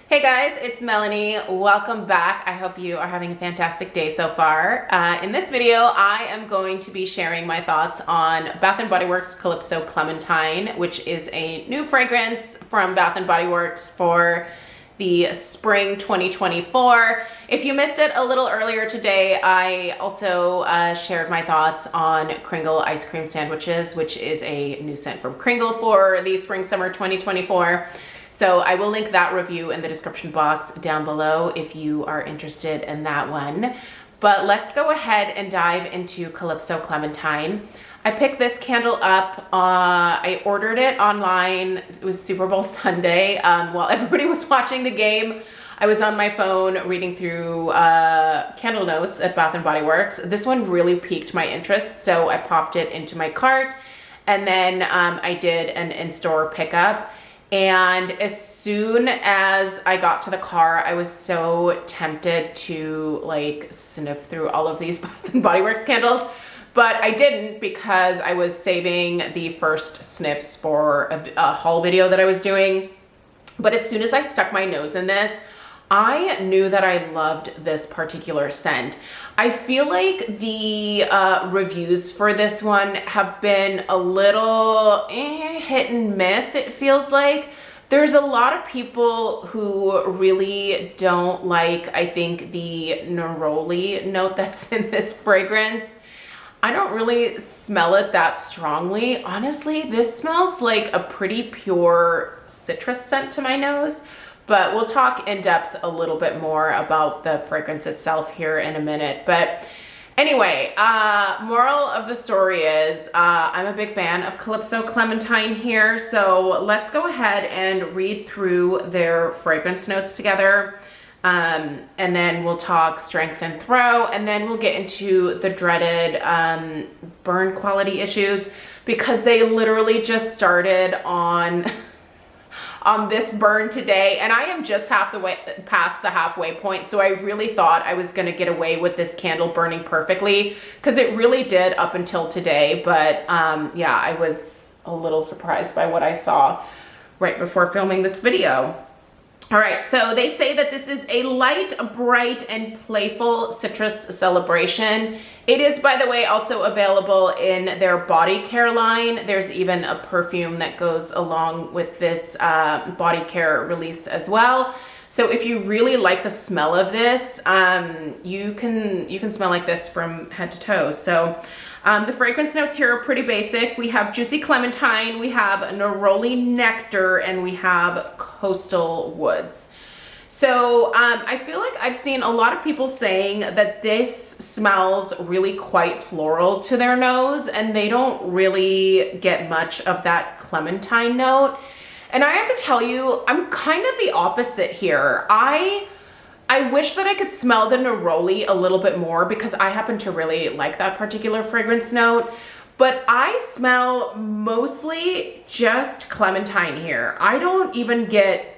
Hey guys, it's Melanie. Welcome back. I hope you are having a fantastic day so far. In this video, I am going to be sharing my thoughts on Bath & Body Works Calypso Clementine, which is a new fragrance from Bath & Body Works for the spring 2024. If you missed it a little earlier today, I also shared my thoughts on Kringle ice cream sandwiches, which is a new scent from Kringle for the spring-summer 2024. So I will link that review in the description box down below if you are interested in that one. But let's go ahead and dive into Calypso Clementine. I picked this candle up, I ordered it online. It was Super Bowl Sunday. While everybody was watching the game, I was on my phone reading through candle notes at Bath & Body Works. This one really piqued my interest, so I popped it into my cart, and then I did an in-store pickup. And as soon as I got to the car, I was so tempted to like sniff through all of these Bath & Body Works candles, but I didn't because I was saving the first sniffs for a haul video that I was doing. But as soon as I stuck my nose in this, I knew that I loved this particular scent. I feel like the reviews for this one have been a little hit and miss, it feels like. There's a lot of people who really don't like, I think, the neroli note that's in this fragrance. I don't really smell it that strongly. Honestly, this smells like a pretty pure citrus scent to my nose. But we'll talk in depth a little bit more about the fragrance itself here in a minute. But anyway, moral of the story is I'm a big fan of Calypso Clementine here. So let's go ahead and read through their fragrance notes together. And then we'll talk strength and throw. And then we'll get into the dreaded burn quality issues, because they literally just started on this burn today, and I am just half the way past the halfway point, so I really thought I was going to get away with this candle burning perfectly, because it really did up until today. But yeah, I was a little surprised by what I saw right before filming this video. All right, so they say that this is a light, bright, and playful citrus celebration. It is, by the way, also available in their body care line. There's even a perfume that goes along with this body care release as well. So if you really like the smell of this, you can smell like this from head to toe. So the fragrance notes here are pretty basic. We have juicy clementine, we have neroli nectar, and we have coastal woods. So I feel like I've seen a lot of people saying that this smells really quite floral to their nose, and they don't really get much of that clementine note. And I have to tell you, I'm kind of the opposite here. I wish that I could smell the neroli a little bit more, because I happen to really like that particular fragrance note. But I smell mostly just clementine here. I don't even get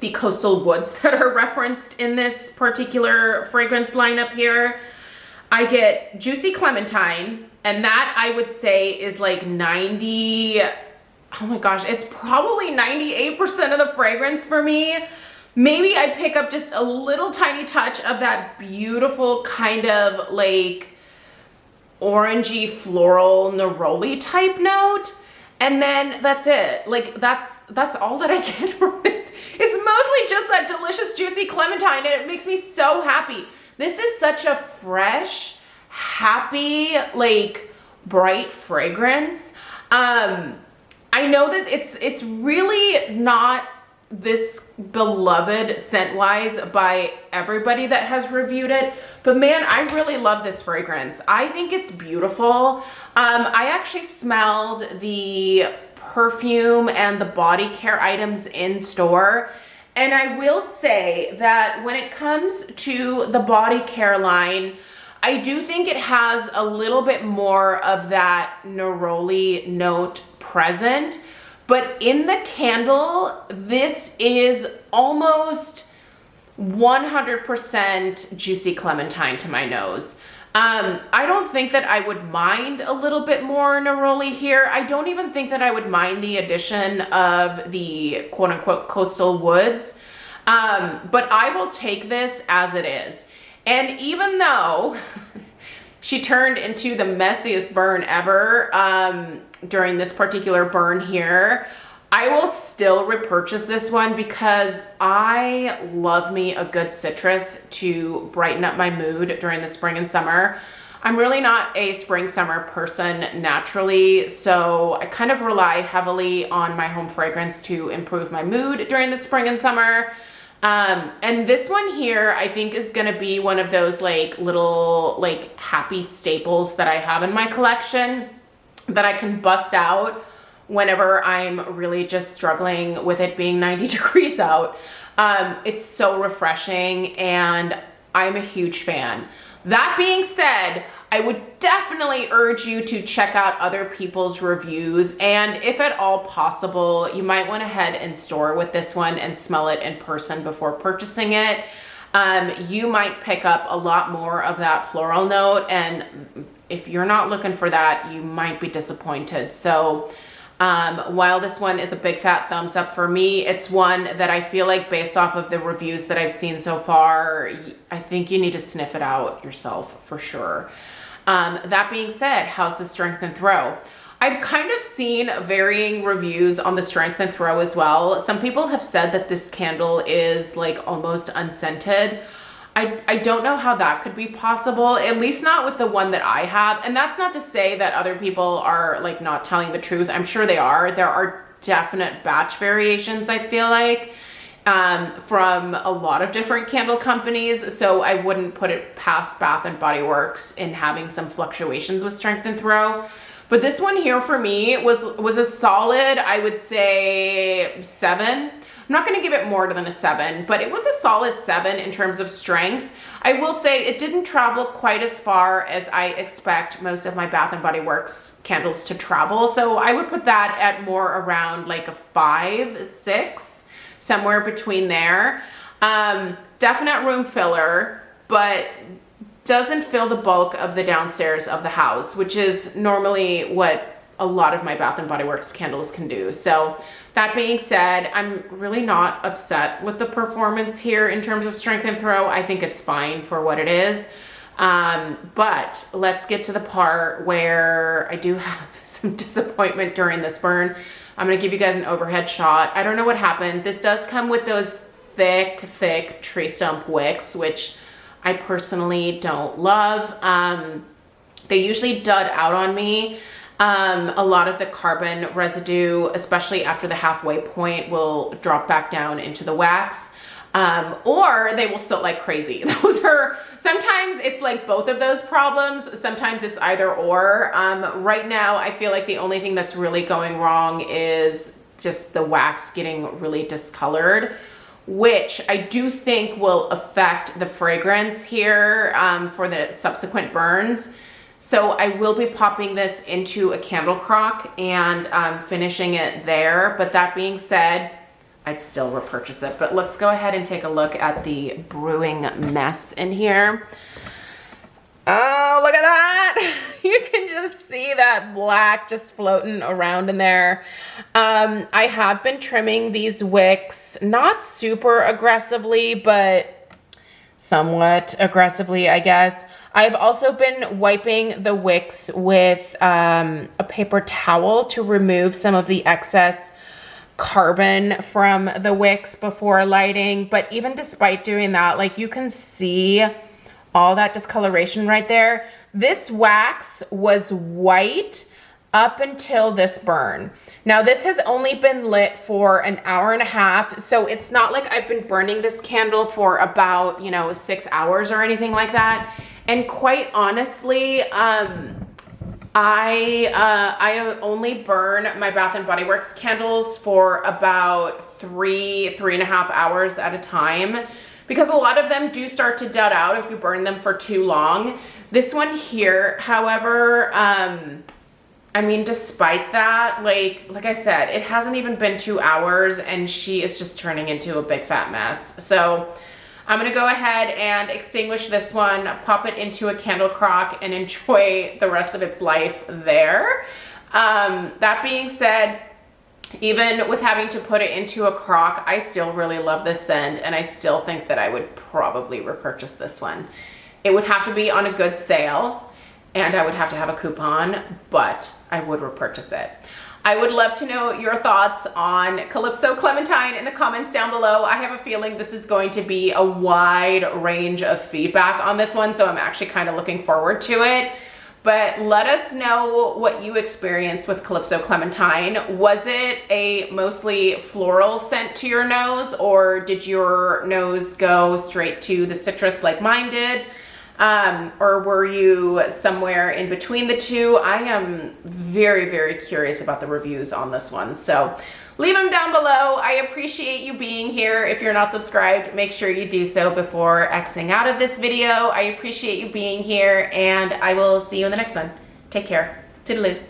the coastal woods that are referenced in this particular fragrance lineup here. I get juicy clementine, and that I would say is like 90, oh my gosh, it's probably 98% of the fragrance for me. Maybe I pick up just a little tiny touch of that beautiful kind of like orangey floral neroli type note. And then that's it. Like that's all that I get from this. It's mostly just that delicious juicy clementine, and it makes me so happy. This is such a fresh, happy, like bright fragrance. I know that it's really not this beloved scent-wise by everybody that has reviewed it, but man, I really love this fragrance. I think it's beautiful. I actually smelled the perfume and the body care items in store, and I will say that when it comes to the body care line, I do think it has a little bit more of that neroli note present. But in the candle, this is almost 100% juicy clementine to my nose. I don't think that I would mind a little bit more neroli here. I don't even think that I would mind the addition of the quote unquote coastal woods. But I will take this as it is. And even though she turned into the messiest burn ever during this particular burn here, I will still repurchase this one because I love me a good citrus to brighten up my mood during the spring and summer. I'm really not a spring summer person naturally, so I kind of rely heavily on my home fragrance to improve my mood during the spring and summer. And this one here, I think is gonna be one of those like little like happy staples that I have in my collection that I can bust out whenever I'm really just struggling with it being 90 degrees out. It's so refreshing and I'm a huge fan. That being said, I would definitely urge you to check out other people's reviews, and if at all possible, you might want to head in store with this one and smell it in person before purchasing it. You might pick up a lot more of that floral note, and if you're not looking for that, you might be disappointed. So while this one is a big fat thumbs up for me, it's one that I feel like based off of the reviews that I've seen so far, I think you need to sniff it out yourself for sure. That being said, how's the strength and throw? I've kind of seen varying reviews on the strength and throw as well. Some people have said that this candle is like almost unscented. I don't know how that could be possible, at least not with the one that I have. And that's not to say that other people are like not telling the truth. I'm sure they are. There are definite batch variations, I feel like, from a lot of different candle companies. So I wouldn't put it past Bath and Body Works in having some fluctuations with strength and throw. But this one here for me was a solid, I would say 7. I'm not gonna give it more than a 7, but it was a solid 7 in terms of strength. I will say it didn't travel quite as far as I expect most of my Bath and Body Works candles to travel. So I would put that at more around like a 5, 6. Somewhere between there. Definite room filler, but doesn't fill the bulk of the downstairs of the house, which is normally what a lot of my Bath and Body Works candles can do. So that being said, I'm really not upset with the performance here in terms of strength and throw. I think it's fine for what it is. But let's get to the part where I do have some disappointment during this burn. I'm gonna give you guys an overhead shot. I don't know what happened. This does come with those thick tree stump wicks, which I personally don't love. They usually dud out on me. A lot of the carbon residue, especially after the halfway point, will drop back down into the wax. Or they will soot like crazy. Those are, sometimes it's like both of those problems. Sometimes it's either or. Right now, I feel like the only thing that's really going wrong is just the wax getting really discolored, which I do think will affect the fragrance here for the subsequent burns. So I will be popping this into a candle crock and finishing it there. But that being said, I'd still repurchase it. But let's go ahead and take a look at the brewing mess in here. Oh, look at that. You can just see that black just floating around in there. I have been trimming these wicks, not super aggressively, but somewhat aggressively, I guess. I've also been wiping the wicks with a paper towel to remove some of the excess carbon from the wicks before lighting. But even despite doing that, like you can see all that discoloration right there. This wax was white up until this burn. Now this has only been lit for an hour and a half, so it's not like I've been burning this candle for about, 6 hours or anything like that. And quite honestly, I only burn my Bath and Body Works candles for about 3.5 hours at a time, because a lot of them do start to dud out if you burn them for too long. This one here, however, I mean, despite that, like I said, it hasn't even been 2 hours and she is just turning into a big fat mess. So I'm gonna go ahead and extinguish this one, pop it into a candle crock, and enjoy the rest of its life there. That being said, Even with having to put it into a crock, I still really love this scent, and I still think that I would probably repurchase this one. It would have to be on a good sale, and I would have to have a coupon, but I would repurchase it. I would love to know your thoughts on Calypso Clementine in the comments down below. I have a feeling this is going to be a wide range of feedback on this one, so I'm actually kind of looking forward to it. But let us know what you experienced with Calypso Clementine. Was it a mostly floral scent to your nose, or did your nose go straight to the citrus like mine did? Or were you somewhere in between the two? I am very, very curious about the reviews on this one. So leave them down below. I appreciate you being here. If you're not subscribed, make sure you do so before Xing out of this video. I appreciate you being here, and I will see you in the next one. Take care. Toodaloo.